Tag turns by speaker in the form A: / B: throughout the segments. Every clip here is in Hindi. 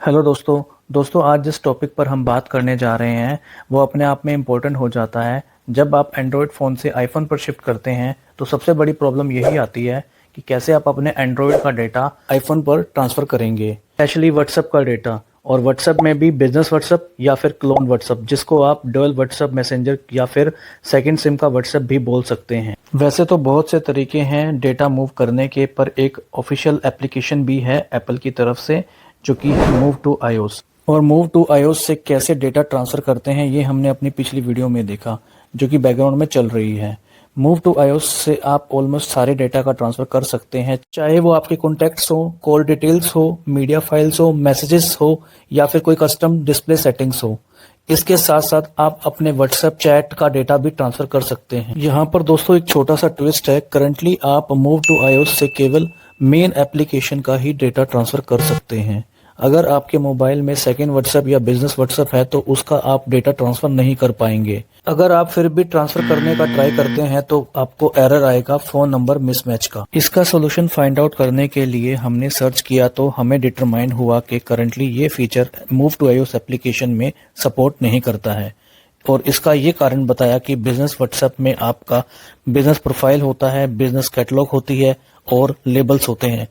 A: हेलो दोस्तों आज जिस टॉपिक पर हम बात करने जा रहे हैं वो अपने आप में इम्पोर्टेंट हो जाता है। जब आप एंड्रॉयड फ़ोन से आईफोन पर शिफ्ट करते हैं तो सबसे बड़ी प्रॉब्लम यही आती है कि कैसे आप अपने एंड्रॉयड का डेटा आईफोन पर ट्रांसफ़र करेंगे, स्पेशली व्हाट्सएप का डेटा। और व्हाट्सएप में भी बिजनेस व्हाट्सएप या फिर क्लोन व्हाट्सएप, जिसको आप डुअल व्हाट्सएप मैसेंजर या फिर सेकंड सिम का व्हाट्सएप भी बोल सकते हैं। वैसे तो बहुत से तरीके हैं डेटा मूव करने के, पर एक ऑफिशियल एप्लीकेशन भी है एप्पल की तरफ से जो कि है मूव टू iOS। और मूव टू iOS से कैसे डेटा ट्रांसफ़र करते हैं ये हमने अपनी पिछली वीडियो में देखा, जो कि बैकग्राउंड में चल रही है। मूव टू iOS से आप ऑलमोस्ट सारे डेटा का ट्रांसफ़र कर सकते हैं, चाहे वो आपके कॉन्टैक्ट्स हो, कॉल डिटेल्स हो, मीडिया फाइल्स हो, मैसेजेस हो या फिर कोई कस्टम डिस्प्ले सेटिंग्स हो। इसके साथ साथ आप अपने व्हाट्सएप चैट का डेटा भी ट्रांसफ़र कर सकते हैं। यहाँ पर दोस्तों एक छोटा सा ट्विस्ट है, करंटली आप मूव टू iOS से केवल मेन एप्लीकेशन का ही डेटा ट्रांसफ़र कर सकते हैं। अगर आपके मोबाइल में सेकंड व्हाट्सएप या बिजनेस व्हाट्सएप है तो उसका आप डेटा ट्रांसफ़र नहीं कर पाएंगे। अगर आप फिर भी ट्रांसफ़र करने का ट्राई करते हैं तो आपको एरर आएगा फ़ोन नंबर मिसमैच का। इसका सोल्यूशन फाइंड आउट करने के लिए हमने सर्च किया तो हमें डिटरमाइन हुआ कि करंटली ये feature move to iOS application में सपोर्ट नहीं करता है। और इसका ये कारण बताया कि बिजनेस व्हाट्सएप में आपका बिजनेस प्रोफाइल होता है, बिजनेस कैटलॉग होती है और लेबल्स होते हैं।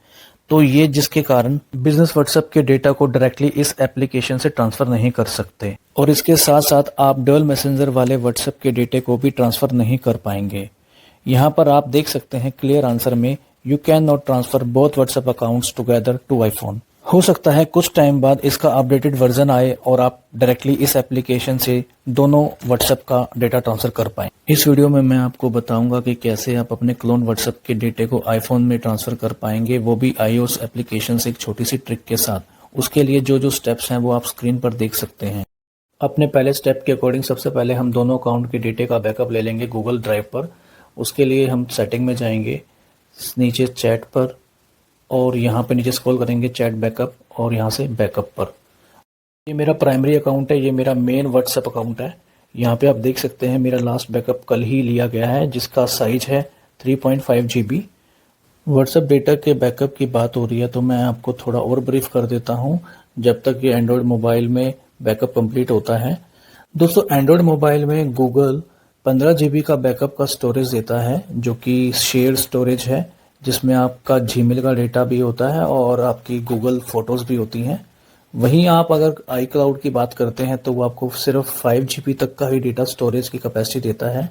A: तो ये जिसके कारण बिजनेस व्हाट्सएप के डेटा को डायरेक्टली इस एप्लीकेशन से ट्रांसफ़र नहीं कर सकते। और इसके साथ साथ आप डुअल मैसेंजर वाले व्हाट्सएप के डेटे को भी ट्रांसफ़र नहीं कर पाएंगे। यहाँ पर आप देख सकते हैं क्लियर आंसर में, you can not transfer both WhatsApp accounts together to iPhone. हो सकता है कुछ टाइम बाद इसका अपडेटेड वर्जन आए और आप डायरेक्टली इस एप्लीकेशन से दोनों व्हाट्सएप का डेटा ट्रांसफर कर पाएं। इस वीडियो में मैं आपको बताऊंगा कि कैसे आप अपने क्लोन व्हाट्सएप के डेटे को आईफोन में ट्रांसफर कर पाएंगे, वो भी iOS एप्लीकेशन से एक छोटी सी ट्रिक के साथ। उसके लिए जो जो स्टेप्स हैं वो आप स्क्रीन पर देख सकते हैं। अपने पहले स्टेप के अकॉर्डिंग सबसे पहले हम दोनों अकाउंट के डेटे का बैकअप ले लेंगे गूगल ड्राइव पर। उसके लिए हम सेटिंग में जाएंगे, नीचे चैट पर, और यहाँ पे नीचे स्क्रॉल करेंगे चैट बैकअप और यहाँ से बैकअप पर। ये मेरा प्राइमरी अकाउंट है, ये मेरा मेन व्हाट्सएप अकाउंट है। यहाँ पे आप देख सकते हैं मेरा लास्ट बैकअप कल ही लिया गया है, जिसका साइज है 3.5 GB। व्हाट्सएप डेटा के बैकअप की बात हो रही है तो मैं आपको थोड़ा और ब्रीफ कर देता हूँ जब तक ये एंड्रॉयड मोबाइल में बैकअप कंप्लीट होता है। दोस्तों एंड्रॉयड मोबाइल में गूगल 15 GB का बैकअप का स्टोरेज देता है, जो कि शेयर स्टोरेज है, जिसमें आपका जीमेल का डेटा भी होता है और आपकी गूगल फोटोज़ भी होती हैं। वहीं आप अगर आई क्लाउड की बात करते हैं तो वो आपको सिर्फ 5 GB तक का ही डेटा स्टोरेज की कैपेसिटी देता है।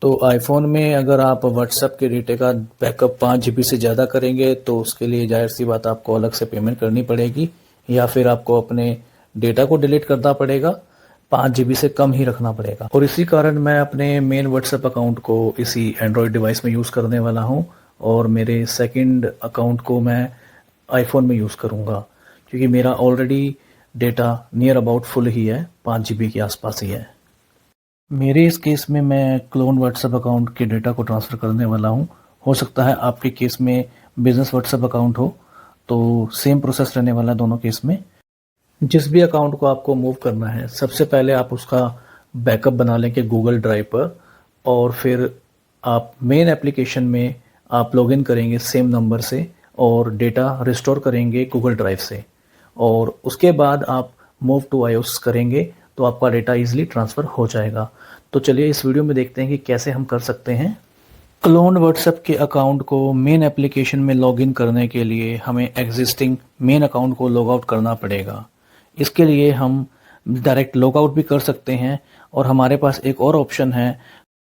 A: तो आईफोन में अगर आप व्हाट्सएप के डेटे का बैकअप 5 GB से ज़्यादा करेंगे तो उसके लिए जाहिर सी बात आपको अलग से पेमेंट करनी पड़ेगी, या फिर आपको अपने डेटा को डिलीट करना पड़ेगा, 5 GB से कम ही रखना पड़ेगा। और इसी कारण मैं अपने मेन व्हाट्सएप अकाउंट को इसी एंड्रॉयड डिवाइस में यूज़ करने वाला हूँ और मेरे सेकंड अकाउंट को मैं आईफोन में यूज़ करूँगा, क्योंकि मेरा already data near about full ही है, 5 GB के आसपास ही है। मेरे इस केस में मैं क्लोन व्हाट्सएप अकाउंट के डेटा को ट्रांसफ़र करने वाला हूँ। हो सकता है आपके केस में बिजनेस व्हाट्सएप अकाउंट हो, तो सेम प्रोसेस रहने वाला है दोनों केस में। जिस भी अकाउंट को आपको मूव करना है सबसे पहले आप उसका बैकअप बना लेंगे गूगल ड्राइव पर, और फिर आप मेन एप्लीकेशन में आप लॉगिन करेंगे सेम नंबर से और डेटा रिस्टोर करेंगे गूगल ड्राइव से, और उसके बाद आप मूव टू iOS करेंगे तो आपका डेटा इजीली ट्रांसफ़र हो जाएगा। तो चलिए इस वीडियो में देखते हैं कि कैसे हम कर सकते हैं। क्लोन व्हाट्सएप के अकाउंट को मेन एप्लीकेशन में लॉगिन करने के लिए हमें एग्जिस्टिंग मेन अकाउंट को लॉग आउट करना पड़ेगा। इसके लिए हम डायरेक्ट लॉग आउट भी कर सकते हैं और हमारे पास एक और ऑप्शन है,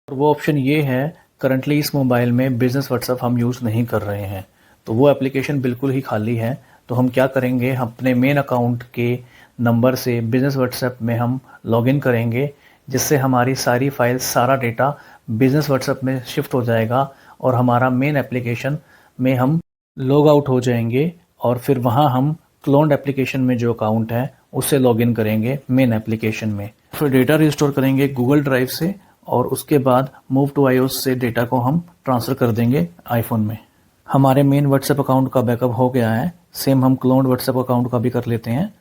A: और वो ऑप्शन ये है, करंटली इस मोबाइल में बिजनेस व्हाट्सएप हम यूज़ नहीं कर रहे हैं तो वो एप्लीकेशन बिल्कुल ही खाली है। तो हम क्या करेंगे, हम अपने मेन अकाउंट के नंबर से बिजनेस व्हाट्सएप में हम लॉगिन करेंगे, जिससे हमारी सारी फाइल्स, सारा डेटा बिजनेस व्हाट्सएप में शिफ्ट हो जाएगा और हमारा मेन एप्लीकेशन में हम लॉग आउट हो जाएंगे, और फिर वहाँ हम क्लोन्ड एप्लीकेशन में जो अकाउंट है उससे लॉगिन करेंगे मेन एप्लीकेशन में। फिर डेटा रिस्टोर करेंगे गूगल ड्राइव से और उसके बाद मूव टू iOS से डेटा को हम ट्रांसफ़र कर देंगे आईफोन में। हमारे मेन व्हाट्सएप अकाउंट का बैकअप हो गया है, सेम हम क्लोन्ड व्हाट्सएप अकाउंट का भी कर लेते हैं।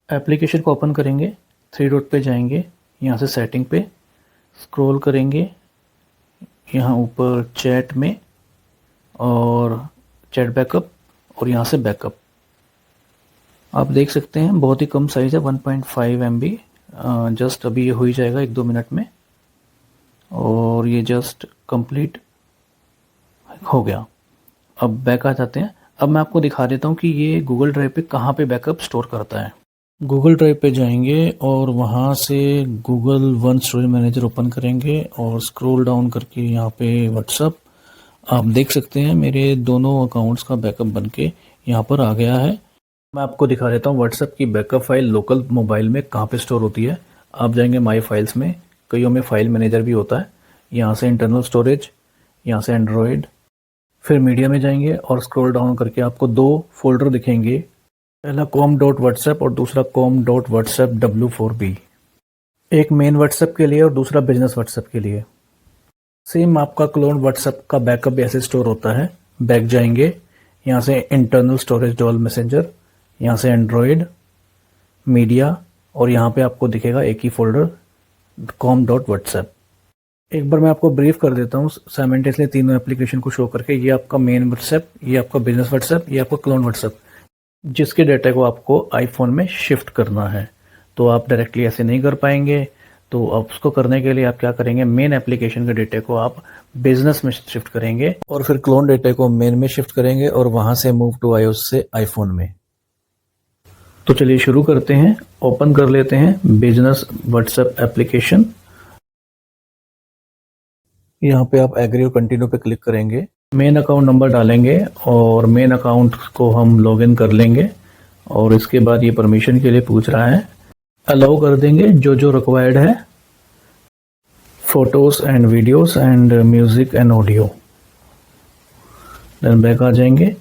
A: एप्लीकेशन को ओपन करेंगे, 3 डॉट पे जाएंगे, यहाँ से सेटिंग पे स्क्रॉल करेंगे, यहाँ ऊपर चैट में और चैट बैकअप, और यहाँ से बैकअप आप देख सकते हैं बहुत ही कम साइज़ है, 1.5 MB। जस्ट अभी ये हो ही जाएगा 1-2 मिनट में, और ये जस्ट कंप्लीट हो गया। अब बैक आ जाते हैं। अब मैं आपको दिखा देता हूँ कि ये गूगल ड्राइव पे कहाँ पे बैकअप स्टोर करता है। गूगल ड्राइव पे जाएंगे और वहाँ से Google one storage manager open करेंगे और स्क्रॉल डाउन करके यहाँ पे व्हाट्सअप। आप देख सकते हैं मेरे दोनों अकाउंट्स का बैकअप बनके यहाँ पर आ गया है। मैं आपको दिखा देता हूँ व्हाट्सएप की बैकअप फाइल लोकल मोबाइल में कहाँ पे स्टोर होती है। आप जाएंगे माई फाइल्स में, कईयों में फाइल मैनेजर भी होता है। यहाँ से इंटरनल स्टोरेज, यहाँ से एंड्रॉयड, फिर मीडिया में जाएंगे और स्क्रॉल डाउन करके आपको 2 फोल्डर दिखेंगे। पहला com.whatsapp और दूसरा com.whatsapp w4b। एक मेन व्हाट्सएप के लिए और दूसरा बिजनेस व्हाट्सएप के लिए। सेम आपका क्लोन व्हाट्सएप का बैकअप ऐसे स्टोर होता है। बैक जाएंगे, यहाँ से इंटरनल स्टोरेज डुअल मैसेंजर, यहाँ से एंड्रॉयड, मीडिया, और यहाँ पे आपको दिखेगा एक ही फोल्डर com.whatsapp। एक बार मैं आपको ब्रीफ कर देता हूँ साइमल्टेनियसली तीनों एप्लीकेशन को शो करके। ये आपका मेन व्हाट्सएप, ये आपका बिजनेस व्हाट्सएप, ये आपका क्लोन व्हाट्सएप, जिसके डाटा को आपको आईफोन में शिफ्ट करना है। तो आप डायरेक्टली ऐसे नहीं कर पाएंगे। तो अब उसको करने के लिए आप क्या करेंगे, मेन एप्लीकेशन के डेटा को आप बिजनेस में शिफ्ट करेंगे और फिर क्लोन डेटा को मेन में शिफ्ट करेंगे और वहां से मूव टू iOS से आईफोन में। तो चलिए शुरू करते हैं। ओपन कर लेते हैं बिजनेस व्हाट्सएप एप्लीकेशन। यहाँ पे आप एग्री और कंटिन्यू पे क्लिक करेंगे, मेन अकाउंट नंबर डालेंगे और मेन अकाउंट को हम लॉगिन कर लेंगे। और इसके बाद ये परमिशन के लिए पूछ रहा है, अलाउ कर देंगे जो जो रिक्वायर्ड है, photos and videos and music and audio. Then back आ जाएंगे।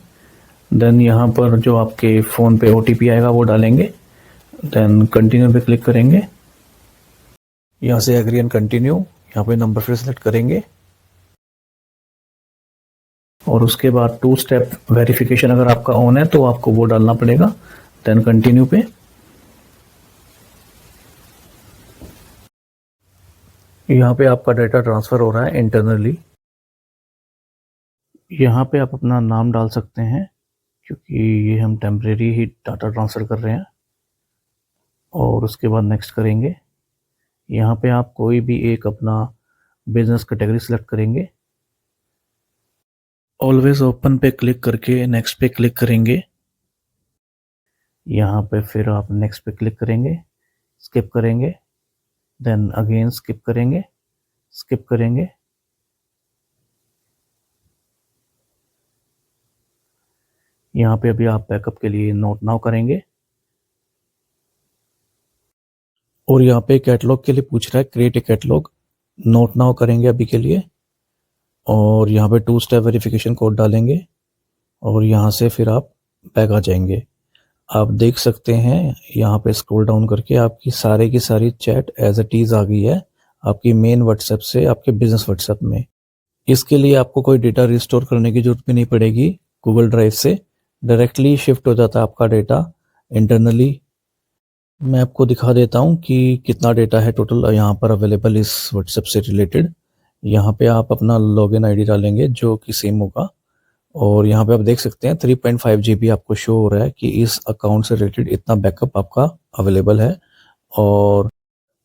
A: देन यहाँ पर जो आपके फ़ोन पे OTP आएगा वो डालेंगे। देन कंटिन्यू पे क्लिक करेंगे, यहाँ से एग्री एंड कंटिन्यू, यहाँ पे नंबर फिर सेलेक्ट करेंगे और उसके बाद 2 स्टेप वेरिफिकेशन अगर आपका ऑन है तो आपको वो डालना पड़ेगा। देन कंटिन्यू पे। यहाँ पे आपका डाटा ट्रांसफ़र हो रहा है इंटरनली। यहाँ पे आप अपना नाम डाल सकते हैं क्योंकि ये हम टेम्परेरी ही डाटा ट्रांसफ़र कर रहे हैं। और उसके बाद नेक्स्ट करेंगे। यहाँ पे आप कोई भी एक अपना बिजनेस कैटेगरी सेलेक्ट करेंगे। ऑलवेज ओपन पे क्लिक करके नेक्स्ट पे क्लिक करेंगे। यहाँ पे फिर आप नेक्स्ट पे क्लिक करेंगे, स्किप करेंगे, देन अगेन स्किप करेंगे, स्किप करेंगे। यहाँ पे अभी आप बैकअप के लिए नोट नाउ करेंगे और यहाँ पे कैटलॉग के लिए पूछ रहा है, create a catalogue, note now करेंगे अभी के लिए। और यहाँ पे 2 स्टेप वेरिफिकेशन कोड डालेंगे और यहाँ से फिर आप बैक आ जाएंगे। आप देख सकते हैं यहाँ पे स्क्रॉल डाउन करके आपकी सारे की सारी चैट एज इट इज़ आ गई है आपकी मेन व्हाट्सएप से आपके बिजनेस व्हाट्सएप में। इसके लिए आपको कोई डेटा रिस्टोर करने की जरूरत भी नहीं पड़ेगी। गूगल ड्राइव से डायरेक्टली शिफ्ट हो जाता है आपका डेटा इंटरनली। मैं आपको दिखा देता हूँ कि कितना डेटा है टोटल यहाँ पर अवेलेबल इस व्हाट्सएप से रिलेटेड। यहाँ पे आप अपना लॉगिन आईडी डालेंगे जो कि सेम होगा और यहाँ पे आप देख सकते हैं 3.5 GB आपको शो हो रहा है कि इस अकाउंट से रिलेटेड इतना बैकअप आपका अवेलेबल है। और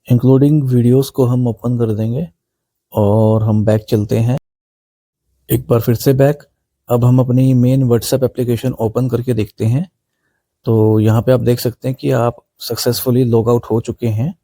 A: इंक्लूडिंग वीडियोस को हम ओपन कर देंगे और हम बैक चलते हैं। एक बार फिर से बैक। अब हम अपनी मेन व्हाट्सएप एप्लीकेशन ओपन करके देखते हैं। तो यहाँ पे आप देख सकते हैं कि आप सक्सेसफुली लॉग आउट हो चुके हैं।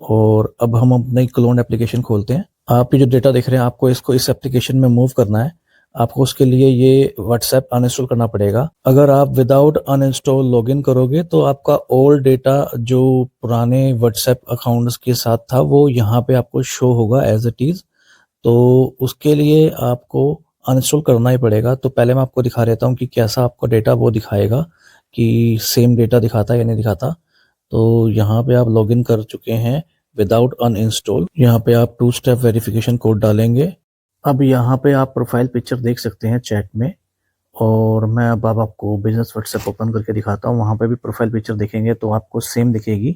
A: और अब हम अपनी क्लोन एप्लीकेशन खोलते हैं। आप ये जो डेटा देख रहे हैं आपको इसको इस एप्लीकेशन में मूव करना है। आपको उसके लिए ये व्हाट्सएप अनइंस्टॉल करना पड़ेगा। अगर आप विदाउट अनइंस्टॉल लॉगिन करोगे तो आपका ओल्ड डेटा जो पुराने व्हाट्सएप अकाउंट्स के साथ था वो यहाँ पे आपको शो होगा एज इट इज़। तो उसके लिए आपको अनइंस्टॉल करना ही पड़ेगा। तो पहले मैं आपको दिखा देता हूँ कि कैसा आपका डेटा वो दिखाएगा कि सेम डेटा दिखाता है या नहीं दिखाता। तो यहाँ पे आप लॉगिन कर चुके हैं विदाउट अनइंस्टॉल। यहाँ पे आप 2 स्टेप वेरिफिकेशन कोड डालेंगे। अब यहाँ पे आप प्रोफाइल पिक्चर देख सकते हैं चैट में। और मैं अब आपको बिजनेस व्हाट्सएप ओपन करके दिखाता हूँ। वहाँ पे भी प्रोफाइल पिक्चर दिखेंगे तो आपको सेम दिखेगी।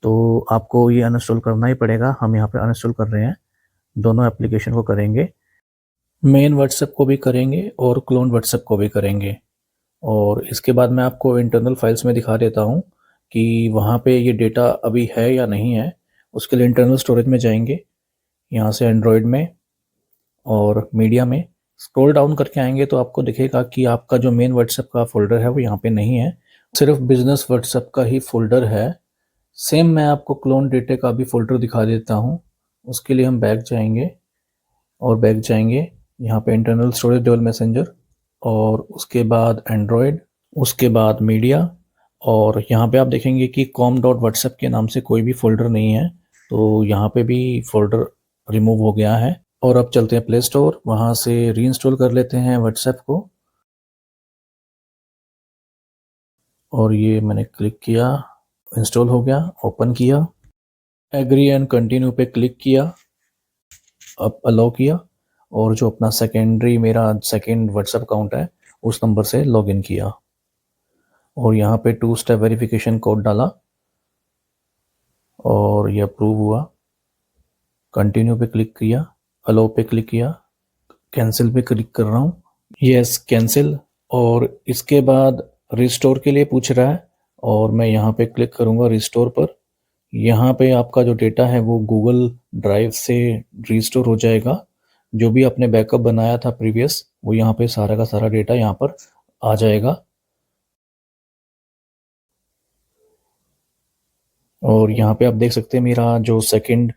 A: तो आपको ये अनइंस्टॉल करना ही पड़ेगा। हम यहाँ पे अनइंस्टॉल कर रहे हैं, दोनों एप्लीकेशन को करेंगे, मेन व्हाट्सएप को भी करेंगे और क्लोन व्हाट्सएप को भी करेंगे। और इसके बाद मैं आपको इंटरनल फाइल्स में दिखा देता हूँ कि वहाँ पे ये डेटा अभी है या नहीं है। उसके लिए इंटरनल स्टोरेज में जाएंगे, यहाँ से एंड्रॉयड में और मीडिया में स्क्रॉल डाउन करके आएंगे तो आपको दिखेगा कि आपका जो मेन व्हाट्सएप का फोल्डर है वो यहाँ पे नहीं है, सिर्फ बिजनेस व्हाट्सएप का ही फोल्डर है। सेम मैं आपको क्लोन डेटा का भी फोल्डर दिखा देता हूँ। उसके लिए हम बैक जाएंगे और बैक जाएंगे यहाँ पे इंटरनल स्टोरेज डुअल मैसेंजर और उसके बाद एंड्रॉयड, उसके बाद मीडिया, और यहाँ पे आप देखेंगे कि com.whatsapp के नाम से कोई भी फोल्डर नहीं है, तो यहाँ पे भी फोल्डर रिमूव हो गया है। और अब चलते हैं प्ले स्टोर, वहाँ से रीइंस्टॉल कर लेते हैं व्हाट्सएप को। और ये मैंने क्लिक किया, इंस्टॉल हो गया, ओपन किया, एग्री एंड कंटिन्यू पे क्लिक किया, अब अलाउ किया और जो अपना सेकेंडरी मेरा सेकेंड व्हाट्सएप अकाउंट है उस नंबर से लॉगिन किया और यहाँ पे 2 स्टेप वेरिफिकेशन कोड डाला और ये अप्रूव हुआ। कंटिन्यू पे क्लिक किया, अलाउ पे क्लिक किया, कैंसिल पे क्लिक कर रहा हूँ, यस कैंसिल। और इसके बाद रिस्टोर के लिए पूछ रहा है और मैं यहाँ पे क्लिक करूँगा रिस्टोर पर। यहाँ पे आपका जो डेटा है वो गूगल ड्राइव से रिस्टोर हो जाएगा। जो भी आपने बैकअप बनाया था प्रीवियस, वो यहाँ पे सारा का सारा डेटा यहाँ पर आ जाएगा। और यहाँ पे आप देख सकते हैं मेरा जो सेकंड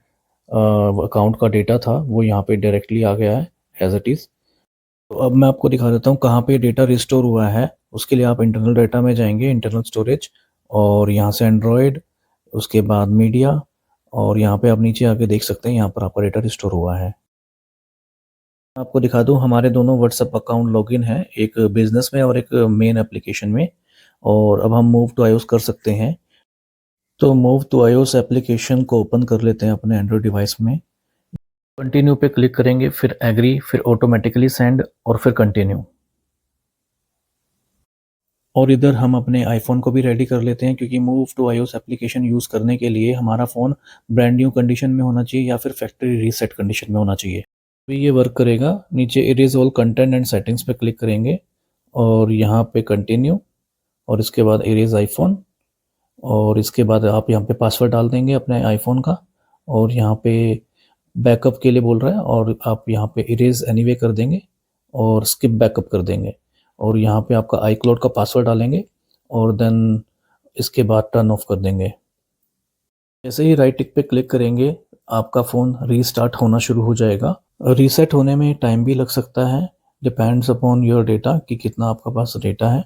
A: अकाउंट का डेटा था वो यहाँ पे डायरेक्टली आ गया है एज इट इज़। तो अब मैं आपको दिखा देता हूँ कहाँ पे डेटा रिस्टोर हुआ है। उसके लिए आप इंटरनल डेटा में जाएंगे, इंटरनल स्टोरेज, और यहाँ से एंड्रॉयड, उसके बाद मीडिया, और यहाँ पे आप नीचे आके देख सकते हैं यहाँ पर आपका डेटा रिस्टोर हुआ है। आपको दिखा दूँ हमारे दोनों व्हाट्सएप अकाउंट लॉगिन है, एक बिजनेस में और एक मेन एप्लीकेशन में। और अब हम मूव टू iOS कर सकते हैं। तो मूव टू iOS एप्लीकेशन को ओपन कर लेते हैं अपने एंड्रॉयड डिवाइस में। कंटिन्यू पे क्लिक करेंगे, फिर एग्री, फिर ऑटोमेटिकली सेंड और फिर कंटिन्यू। और इधर हम अपने आईफोन को भी रेडी कर लेते हैं क्योंकि move to iOS application use करने के लिए हमारा फ़ोन ब्रांड न्यू कंडीशन में होना चाहिए या फिर फैक्ट्री रीसेट कंडीशन में होना चाहिए। अभी ये वर्क करेगा। नीचे erase all content and settings पे क्लिक करेंगे और यहाँ पे कंटिन्यू और इसके बाद इरेज आईफोन, और इसके बाद आप यहाँ पे पासवर्ड डाल देंगे अपने आईफोन का। और यहाँ पे बैकअप के लिए बोल रहा है और आप यहाँ पे इरेज एनीवे कर देंगे और स्किप बैकअप कर देंगे और यहाँ पे आपका iCloud का पासवर्ड डालेंगे और देन इसके बाद टर्न ऑफ कर देंगे। जैसे ही राइट टिक पे क्लिक करेंगे आपका फ़ोन रीस्टार्ट होना शुरू हो जाएगा। रीसेट होने में टाइम भी लग सकता है, डिपेंड्स अपॉन योर डेटा कि कितना आपका पास डेटा है।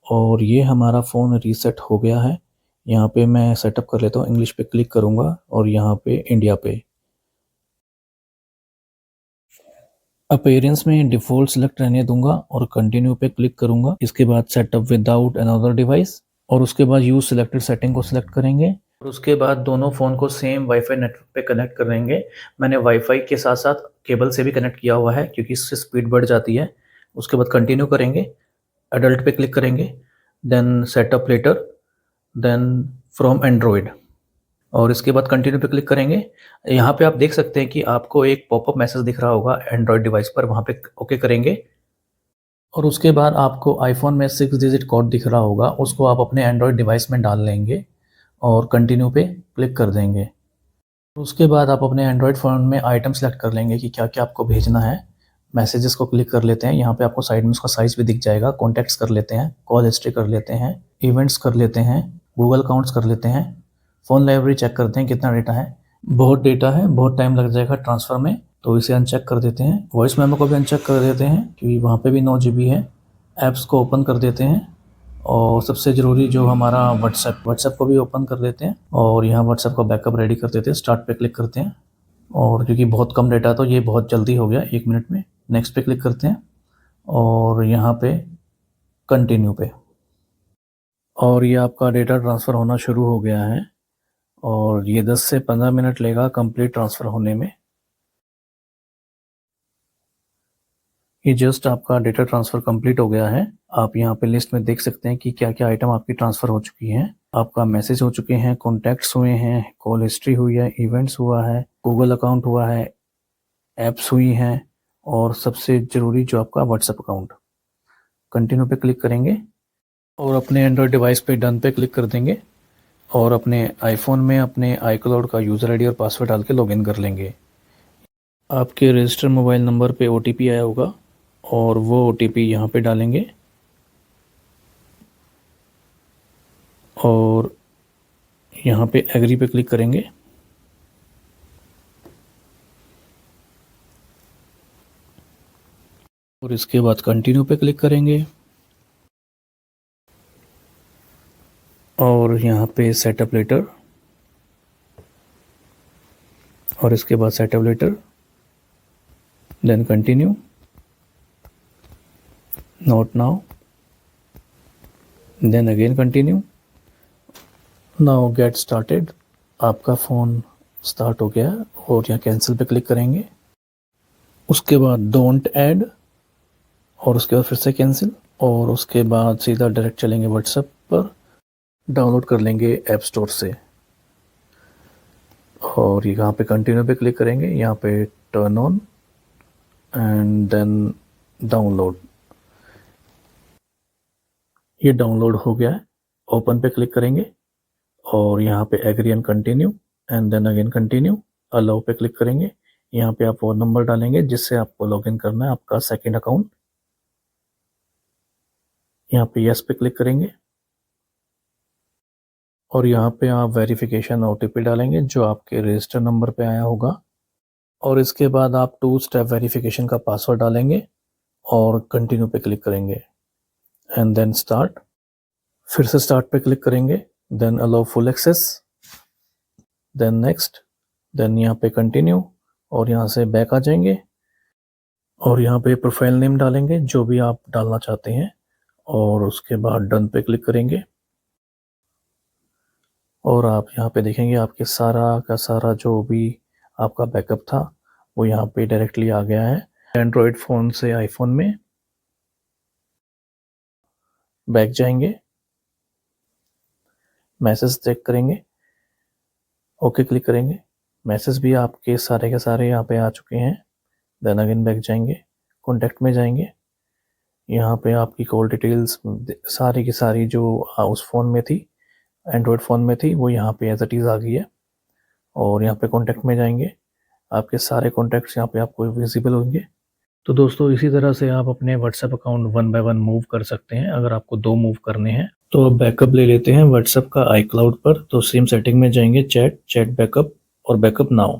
A: और ये हमारा फ़ोन रीसेट हो गया है। यहाँ पे मैं सेटअप कर लेता हूँ, इंग्लिश पे क्लिक करूँगा और यहाँ पे इंडिया पे। अपीयरेंस में डिफ़ॉल्ट सेलेक्ट रहने दूंगा और कंटिन्यू पे क्लिक करूँगा। इसके बाद सेटअप विदाउट अनदर डिवाइस और उसके बाद यूज़ सिलेक्टेड सेटिंग को सिलेक्ट करेंगे और उसके बाद दोनों फ़ोन को सेम वाईफाई नेटवर्क पे कनेक्ट करेंगे। मैंने वाईफाई के साथ साथ केबल से भी कनेक्ट किया हुआ है क्योंकि इससे स्पीड बढ़ जाती है। उसके बाद कंटिन्यू करेंगे, अडल्ट पे क्लिक करेंगे, then setup later, then from Android और इसके बाद कंटिन्यू पे क्लिक करेंगे। यहाँ पे आप देख सकते हैं कि आपको एक पॉपअप मैसेज दिख रहा होगा एंड्रॉयड डिवाइस पर, वहाँ पे ओके करेंगे और उसके बाद आपको आईफोन में 6 डिजिट कोड दिख रहा होगा, उसको आप अपने एंड्रॉयड डिवाइस में डाल लेंगे और कंटिन्यू पे क्लिक कर देंगे। उसके बाद आप अपने एंड्रॉयड फ़ोन में आइटम सेलेक्ट कर लेंगे कि क्या क्या आपको भेजना है। मैसेजेस को क्लिक कर लेते हैं, यहाँ पे आपको साइड में उसका साइज़ भी दिख जाएगा। कॉन्टैक्ट्स कर लेते हैं, कॉल हिस्ट्री कर लेते हैं, इवेंट्स कर लेते हैं, गूगल अकाउंट्स कर लेते हैं, फ़ोन लाइब्रेरी चेक करते हैं कितना डेटा है। बहुत डेटा है, बहुत टाइम लग जाएगा ट्रांसफ़र में, तो इसे अनचेक कर देते हैं। वॉइस मेमो को भी अनचेक कर देते हैं क्योंकि वहाँ पे भी 9 GB है। ऐप्स को ओपन कर देते हैं और सबसे ज़रूरी जो हमारा व्हाट्सएप को भी ओपन कर देते हैं और यहाँ व्हाट्सएप का बैकअप रेडी कर देते हैं। स्टार्ट पे क्लिक करते हैं और क्योंकि बहुत कम डेटा तो ये बहुत जल्दी हो गया 1 मिनट में। नेक्स्ट पे क्लिक करते हैं और यहाँ पे कंटिन्यू पे, और ये आपका डेटा ट्रांसफ़र होना शुरू हो गया है और ये 10 से 15 मिनट लेगा कंप्लीट ट्रांसफ़र होने में। ये जस्ट आपका डेटा ट्रांसफ़र कंप्लीट हो गया है। आप यहाँ पे लिस्ट में देख सकते हैं कि क्या-क्या आइटम आपकी ट्रांसफ़र हो चुकी हैं। आपका मैसेज हो चुके हैं, कॉन्टैक्ट्स हुए हैं, कॉल हिस्ट्री हुई है, इवेंट्स हुआ है, गूगल अकाउंट हुआ है, ऐप्स हुई हैं और सबसे ज़रूरी जो आपका व्हाट्सएप अकाउंट। कंटिन्यू पे क्लिक करेंगे और अपने एंड्रॉयड डिवाइस पे डन पे क्लिक कर देंगे और अपने आईफोन में अपने iCloud का यूज़र आईडी और पासवर्ड डाल के लॉगिन कर लेंगे। आपके रजिस्टर्ड मोबाइल नंबर पे ओटीपी आया होगा और वो ओटीपी यहाँ पे डालेंगे और यहाँ पे एग्री पे क्लिक करेंगे और इसके बाद कंटिन्यू पे क्लिक करेंगे और यहाँ पे सेटअप लेटर और इसके बाद setup later, then continue, not now, then again continue. Now get started. आपका फ़ोन स्टार्ट हो गया और यहाँ कैंसिल पे क्लिक करेंगे। उसके बाद डोंट ऐड और उसके बाद फिर से कैंसिल और उसके बाद सीधा डायरेक्ट चलेंगे व्हाट्सएप पर, डाउनलोड कर लेंगे ऐप स्टोर से और यहाँ पे कंटिन्यू पे क्लिक करेंगे, यहाँ पे turn on and then download. ये डाउनलोड हो गया है। ओपन पे क्लिक करेंगे और यहाँ पे agree and continue and then again continue. Allow पे क्लिक करेंगे। यहाँ पे आप वो नंबर डालेंगे जिससे आपको लॉगिन करना है आपका सेकंड अकाउंट। यहाँ पे यस पे क्लिक करेंगे और यहाँ पे आप वेरिफिकेशन ओटीपी डालेंगे जो आपके रजिस्टर नंबर पे आया होगा और इसके बाद आप 2 स्टेप वेरिफिकेशन का पासवर्ड डालेंगे और कंटिन्यू पे क्लिक करेंगे एंड देन स्टार्ट। फिर से स्टार्ट पे क्लिक करेंगे, then allow full access, then next, then यहाँ पे कंटिन्यू और यहाँ से बैक आ जाएंगे और यहाँ पे प्रोफाइल नेम डालेंगे जो भी आप डालना चाहते हैं और उसके बाद डन पे क्लिक करेंगे और आप यहाँ पे देखेंगे आपके सारा का सारा जो भी आपका बैकअप था वो यहाँ पे डायरेक्टली आ गया है। एंड्रॉयड फ़ोन से आईफोन में बैक जाएंगे, मैसेज चेक करेंगे, ओके क्लिक करेंगे, मैसेज भी आपके सारे के सारे यहाँ पे आ चुके हैं। देन अगेन बैक जाएंगे, कॉन्टैक्ट में जाएंगे, यहाँ पे आपकी कॉल डिटेल्स सारी की सारी जो उस फ़ोन में थी, एंड्रॉयड फ़ोन में थी, वो यहाँ पे एज इट इज़ आ गई है और यहाँ पे कॉन्टैक्ट में जाएंगे, आपके सारे कॉन्टैक्ट्स यहाँ पे आपको विजिबल होंगे। तो दोस्तों इसी तरह से आप अपने व्हाट्सएप अकाउंट 1 बाय 1 मूव कर सकते हैं। अगर आपको 2 मूव करने हैं तो अब बैकअप ले लेते हैं व्हाट्सएप का iCloud पर। तो सेम सेटिंग में जाएंगे, चैट बैकअप और बैकअप नाउ।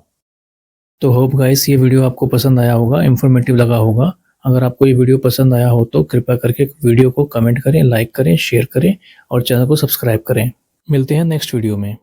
A: तो होप गाइस ये वीडियो आपको पसंद आया होगा, इन्फॉर्मेटिव लगा होगा। अगर आपको ये वीडियो पसंद आया हो तो कृपया करके वीडियो को कमेंट करें, लाइक करें, शेयर करें और चैनल को सब्सक्राइब करें। मिलते हैं नेक्स्ट वीडियो में।